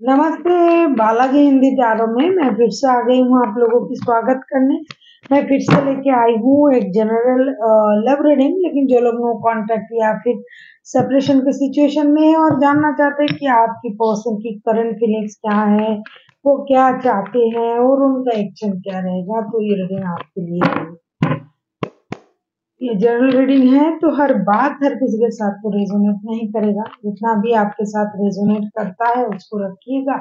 नमस्ते। बालाजी हिंदी टैरो में मैं फिर से आ गई हूँ आप लोगों की स्वागत करने। मैं फिर से लेके आई हूँ एक जनरल लव रीडिंग, लेकिन जो लोग नो कॉन्टैक्ट या फिर सेपरेशन के सिचुएशन में है और जानना चाहते हैं कि आपकी पर्सन की करंट फीलिंग्स क्या है, वो क्या चाहते हैं और उनका एक्शन क्या रहेगा, तो ये रीडिंग आपके लिए है। ये जनरल रीडिंग है तो हर बात हर किसी के साथ तो रेजोनेट नहीं करेगा। जितना भी आपके साथ रेजोनेट करता है उसको रखिएगा,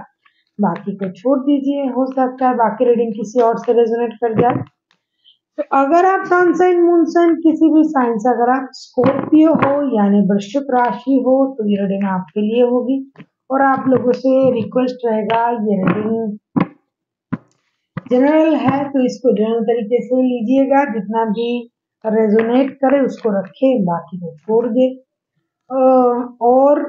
बाकी को छोड़ दीजिए। हो सकता है बाकी रीडिंग किसी और से रेजोनेट कर जाए। तो अगर आप सन साइन मून साइन किसी भी साइन से, अगर आप स्कॉर्पियो हो यानी वृश्चिक राशि हो, तो ये रीडिंग आपके लिए होगी। और आप लोगों से रिक्वेस्ट रहेगा, ये रीडिंग जनरल है तो इसको जनरल तरीके से लीजिएगा, जितना भी रेजोनेट करे उसको रखे, बाकी को छोड़ दे। और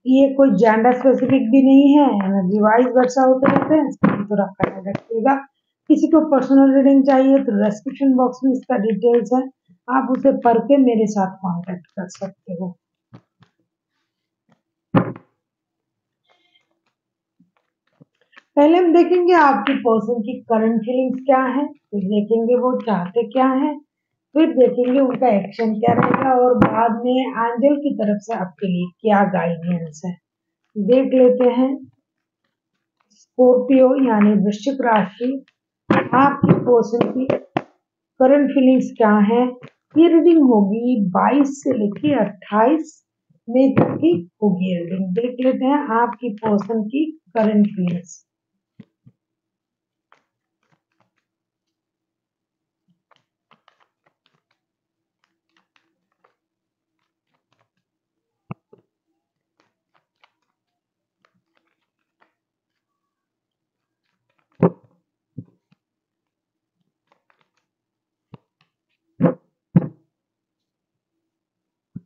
ये कोई जेंडर स्पेसिफिक भी नहीं है, एनर्जी वाइज वर्षा होते रहते हैं, इसको थोड़ा ख्याल रखिएगा। किसी को पर्सनल रीडिंग चाहिए तो डिस्क्रिप्शन बॉक्स में इसका डिटेल्स है, आप उसे पढ़ के मेरे साथ कांटेक्ट कर सकते हो। पहले हम देखेंगे आपकी पर्सन की करंट फीलिंग्स क्या है, फिर देखेंगे वो चाहते क्या है, फिर देखेंगे उनका एक्शन क्या रहेगा, और बाद में एंजल की तरफ से आपके लिए क्या गाइडेंस है। देख लेते हैं। स्कॉर्पियो यानी वृश्चिक राशि, आपकी पर्सन की करंट फीलिंग्स क्या है। ये रीडिंग होगी 22 से लेके 28 मई तक की होगी रीडिंग। देख लेते हैं आपकी पर्सन की current feelings.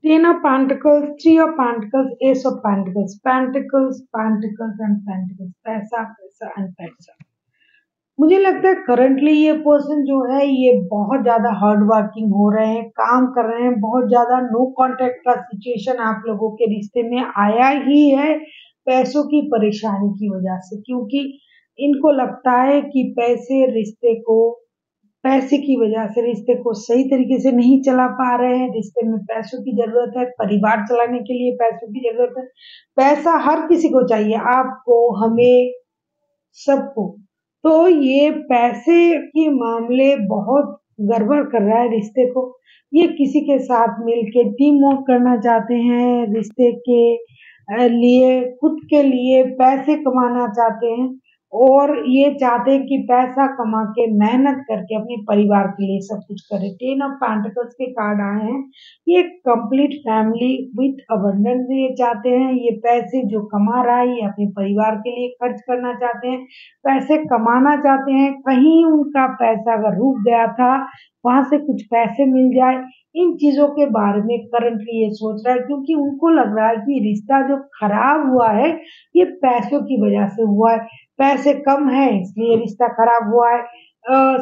Ten of Pentacles, Three of Pentacles, Ace of Pentacles, Pentacles, Pentacles and Pentacles, पैसा पैसा एंड पैसा। मुझे लगता है करंटली ये पर्सन जो है ये बहुत ज्यादा हार्ड वर्किंग हो रहे हैं, काम कर रहे हैं, बहुत ज्यादा नो कांटेक्ट का सिचुएशन आप लोगों के रिश्ते में आया ही है पैसों की परेशानी की वजह से, क्योंकि इनको लगता है कि पैसे की वजह से रिश्ते को सही तरीके से नहीं चला पा रहे हैं। रिश्ते में पैसों की जरूरत है, परिवार चलाने के लिए पैसों की जरूरत है। पैसा हर किसी को चाहिए, आपको, हमें, सबको। तो ये पैसे के मामले बहुत गड़बड़ कर रहा है रिश्ते को। ये किसी के साथ मिलके टीम वर्क करना चाहते हैं, रिश्ते के लिए, खुद के लिए पैसे कमाना चाहते हैं, और ये चाहते हैं कि पैसा कमा के मेहनत करके अपने परिवार के लिए सब कुछ करे। टेन ऑफ पेंटिकल्स के कार्ड आए हैं, ये कंप्लीट फैमिली विथ अबंडेंस ये चाहते हैं। ये पैसे जो कमा रहा है ये अपने परिवार के लिए खर्च करना चाहते हैं, पैसे कमाना चाहते हैं। कहीं उनका पैसा अगर रुक गया था, वहां से कुछ पैसे मिल जाए, इन चीजों के बारे में करंटली ये सोच रहा है, क्योंकि उनको लग रहा है कि रिश्ता जो खराब हुआ है ये पैसों की वजह से हुआ है। पैसे कम है इसलिए रिश्ता खराब हुआ है।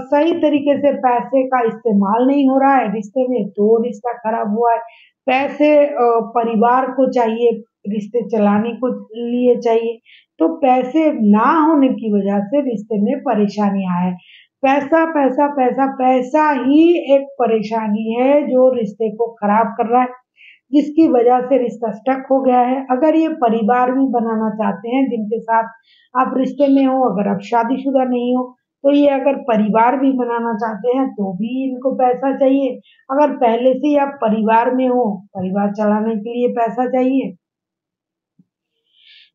सही तरीके से पैसे का इस्तेमाल नहीं हो रहा है रिश्ते में, तो रिश्ता खराब हुआ है। पैसे परिवार को चाहिए, रिश्ते चलाने को लिए चाहिए, तो पैसे ना होने की वजह से रिश्ते में परेशानी आए। पैसा पैसा पैसा पैसा ही एक परेशानी है जो रिश्ते को खराब कर रहा है, जिसकी वजह से रिश्ता स्टक हो गया है। अगर ये परिवार भी बनाना चाहते हैं जिनके साथ आप रिश्ते में हो, अगर आप शादीशुदा नहीं हो, तो ये अगर परिवार भी बनाना चाहते हैं तो भी इनको पैसा चाहिए। अगर पहले से ही आप परिवार में हो, परिवार चलाने के लिए पैसा चाहिए,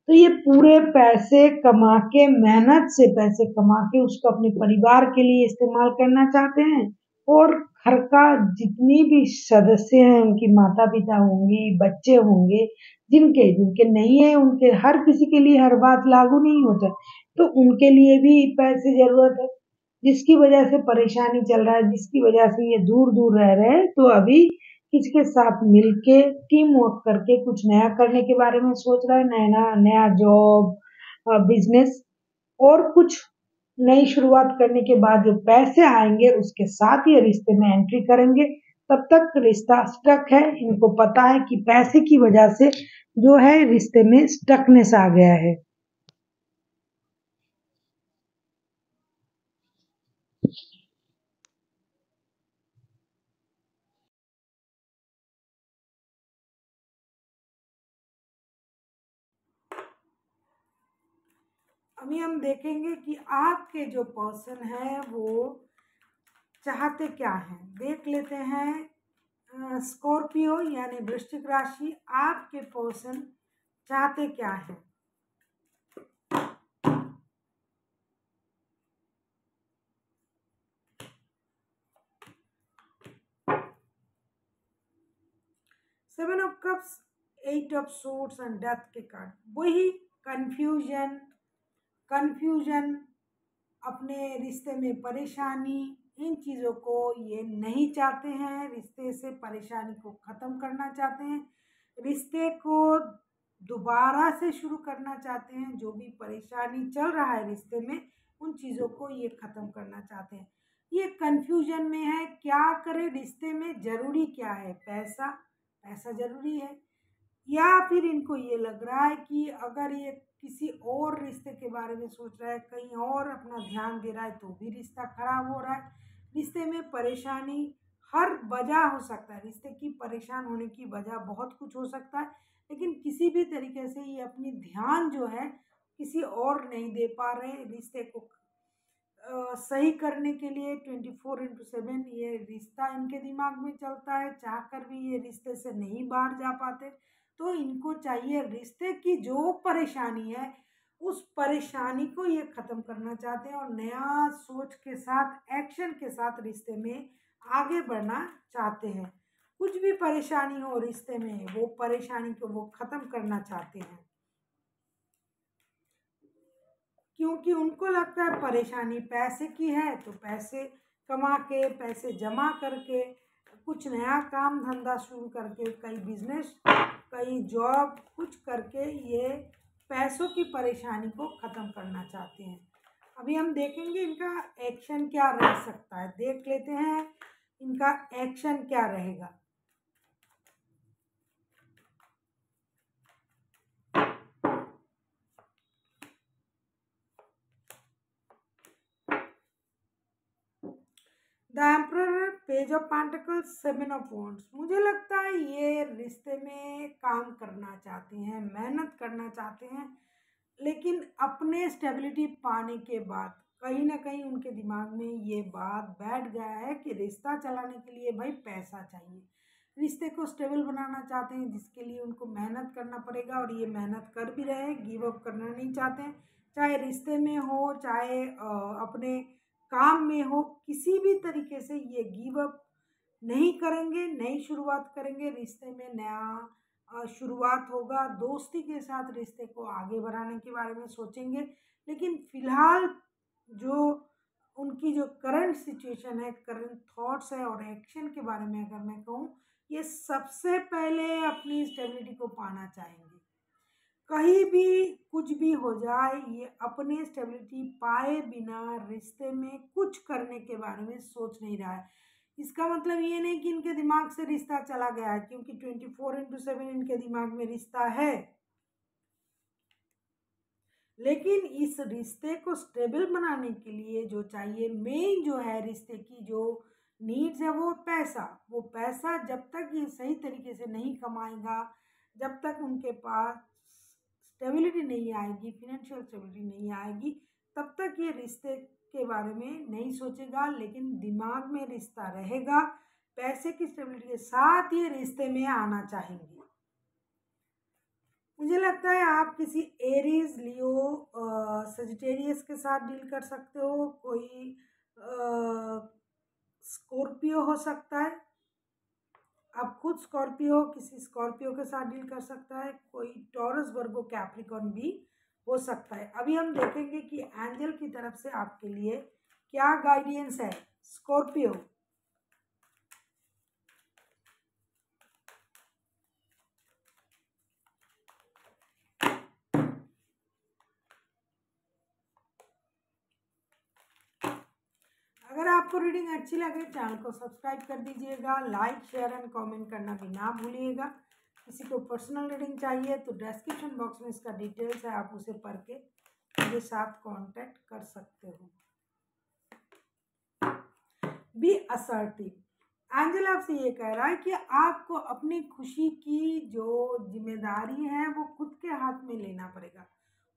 तो ये पूरे पैसे कमा के, मेहनत से पैसे कमा के उसको अपने परिवार के लिए इस्तेमाल करना चाहते हैं। और घर का जितनी भी सदस्य हैं, उनकी माता पिता होंगी, बच्चे होंगे, जिनके जिनके नहीं है, उनके हर किसी के लिए हर बात लागू नहीं होता, तो उनके लिए भी पैसे जरूरत है। जिसकी वजह से परेशानी चल रहा है, जिसकी वजह से ये दूर दूर रह रहे हैं, तो अभी किसी के साथ मिलके टीम वर्क करके कुछ नया करने के बारे में सोच रहा है। नया नया जॉब, बिजनेस और कुछ नई शुरुआत करने के बाद जो पैसे आएंगे उसके साथ ये रिश्ते में एंट्री करेंगे। तब तक रिश्ता स्टक है, इनको पता है कि पैसे की वजह से जो है रिश्ते में स्टकनेस आ गया है। अभी हम देखेंगे कि आपके जो पर्सन है वो चाहते क्या हैं। देख लेते हैं स्कॉर्पियो यानी वृश्चिक राशि, आपके पर्सन चाहते क्या हैं। Seven of cups, eight of swords and death के कार्ड, वही कंफ्यूजन, अपने रिश्ते में परेशानी, इन चीज़ों को ये नहीं चाहते हैं। रिश्ते से परेशानी को ख़त्म करना चाहते हैं, रिश्ते को दोबारा से शुरू करना चाहते हैं। जो भी परेशानी चल रहा है रिश्ते में, उन चीज़ों को ये ख़त्म करना चाहते हैं। ये कन्फ्यूजन में है, क्या करें रिश्ते में, ज़रूरी क्या है, पैसा, पैसा ज़रूरी है, या फिर इनको ये लग रहा है कि अगर ये किसी और रिश्ते के बारे में सोच रहा है, कहीं और अपना ध्यान दे रहा है, तो भी रिश्ता खराब हो रहा है। रिश्ते में परेशानी हर वजह हो सकता है, रिश्ते की परेशान होने की वजह बहुत कुछ हो सकता है, लेकिन किसी भी तरीके से ये अपनी ध्यान जो है किसी और नहीं दे पा रहे। रिश्ते को सही करने के लिए 24/7 ये रिश्ता इनके दिमाग में चलता है, चाहकर भी ये रिश्ते से नहीं बाहर जा पाते। तो इनको चाहिए, रिश्ते की जो परेशानी है उस परेशानी को ये ख़त्म करना चाहते हैं और नया सोच के साथ, एक्शन के साथ रिश्ते में आगे बढ़ना चाहते हैं। कुछ भी परेशानी हो रिश्ते में, वो परेशानी को वो ख़त्म करना चाहते हैं, क्योंकि उनको लगता है परेशानी पैसे की है, तो पैसे कमा के, पैसे जमा करके, कुछ नया काम धंधा शुरू करके, कई बिजनेस, कई जॉब, कुछ करके ये पैसों की परेशानी को ख़त्म करना चाहते हैं। अभी हम देखेंगे इनका एक्शन क्या रह सकता है, देख लेते हैं इनका एक्शन क्या रहेगा। The emperor, page of pentacles, seven of wands. मुझे लगता है ये रिश्ते में काम करना चाहते हैं, मेहनत करना चाहते हैं, लेकिन अपने स्टेबिलिटी पाने के बाद कहीं ना कहीं उनके दिमाग में ये बात बैठ गया है कि रिश्ता चलाने के लिए भाई पैसा चाहिए। रिश्ते को स्टेबल बनाना चाहते हैं, जिसके लिए उनको मेहनत करना पड़ेगा, और ये मेहनत कर भी रहे हैं, गिव अप करना नहीं चाहते हैं। चाहे रिश्ते में हो, चाहे अपने काम में हो, किसी भी तरीके से ये गिव अप नहीं करेंगे, नई शुरुआत करेंगे। रिश्ते में नया शुरुआत होगा, दोस्ती के साथ रिश्ते को आगे बढ़ाने के बारे में सोचेंगे। लेकिन फिलहाल जो उनकी जो करंट सिचुएशन है, करंट थॉट्स है और एक्शन के बारे में अगर मैं कहूँ, ये सबसे पहले अपनी स्टेबिलिटी को पाना चाहेंगे। कहीं भी कुछ भी हो जाए, ये अपने स्टेबिलिटी पाए बिना रिश्ते में कुछ करने के बारे में सोच नहीं रहा है। इसका मतलब ये नहीं कि इनके दिमाग से रिश्ता चला गया है, क्योंकि 24/7 इनके दिमाग में रिश्ता है, लेकिन इस रिश्ते को स्टेबल बनाने के लिए जो चाहिए, मेन जो है रिश्ते की जो नीड्स है, वो पैसा। वो पैसा जब तक ये सही तरीके से नहीं कमाएगा, जब तक उनके पास स्टेबिलिटी नहीं आएगी, फिनेंशियल स्टेबिलिटी नहीं आएगी, तब तक ये रिश्ते के बारे में नहीं सोचेगा। लेकिन दिमाग में रिश्ता रहेगा, पैसे की स्टेबिलिटी के साथ ये रिश्ते में आना चाहेंगे। मुझे लगता है आप किसी एरीज, लियो, सजिटेरियस के साथ डील कर सकते हो। कोई स्कॉर्पियो हो सकता है, आप खुद स्कॉर्पियो, किसी स्कॉर्पियो के साथ डील कर सकता है। कोई टॉरस, वर्गो, कैप्रिकॉर्न भी हो सकता है। अभी हम देखेंगे कि एंजल की तरफ से आपके लिए क्या गाइडेंस है। स्कॉर्पियो, अगर आपको रीडिंग अच्छी लगे, चैनल को सब्सक्राइब कर दीजिएगा, लाइक, शेयर एंड कमेंट करना भी ना भूलिएगा। किसी को पर्सनल रीडिंग चाहिए तो डिस्क्रिप्शन बॉक्स में इसका डिटेल्स है, आप उसे पढ़ के मेरे साथ कांटेक्ट कर सकते हो। बी असर्टिव, एंजल आपसे ये कह रहा है कि आपको अपनी खुशी की जो जिम्मेदारी है वो खुद के हाथ में लेना पड़ेगा।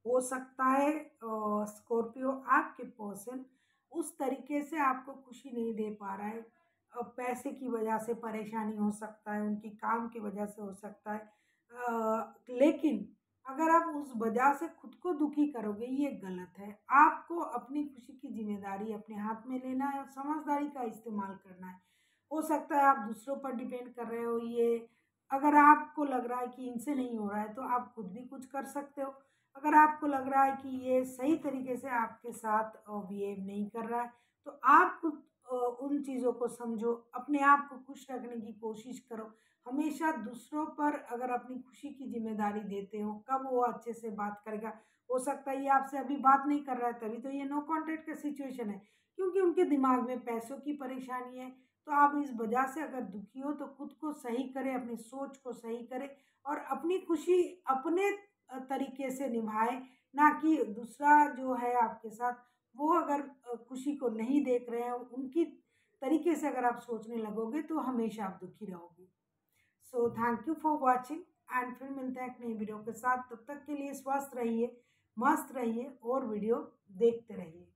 हो सकता है स्कॉर्पियो आपके पर्सन उस तरीके से आपको खुशी नहीं दे पा रहा है। पैसे की वजह से परेशानी हो सकता है, उनकी काम की वजह से हो सकता है। लेकिन अगर आप उस वजह से खुद को दुखी करोगे, ये गलत है। आपको अपनी खुशी की ज़िम्मेदारी अपने हाथ में लेना है और समझदारी का इस्तेमाल करना है। हो सकता है आप दूसरों पर डिपेंड कर रहे हो, ये अगर आपको लग रहा है कि इनसे नहीं हो रहा है, तो आप खुद भी कुछ कर सकते हो। अगर आपको लग रहा है कि ये सही तरीके से आपके साथ बिहेव नहीं कर रहा है, तो आप खुद उन चीज़ों को समझो, अपने आप को खुश रखने की कोशिश करो। हमेशा दूसरों पर अगर अपनी खुशी की ज़िम्मेदारी देते हो, कब वो अच्छे से बात करेगा। हो सकता है ये आपसे अभी बात नहीं कर रहा है, तभी तो ये नो कॉन्टैक्ट का सिचुएशन है, क्योंकि उनके दिमाग में पैसों की परेशानी है। तो आप इस वजह से अगर दुखी हो, तो खुद को सही करें, अपनी सोच को सही करें और अपनी खुशी अपने तरीके से निभाएँ, ना कि दूसरा जो है आपके साथ, वो अगर खुशी को नहीं देख रहे हैं, उनकी तरीके से अगर आप सोचने लगोगे, तो हमेशा आप दुखी रहोगे। So thank you for watching and फिर मिलते हैं एक नई वीडियो के साथ। तब तक के लिए स्वस्थ रहिए, मस्त रहिए और वीडियो देखते रहिए।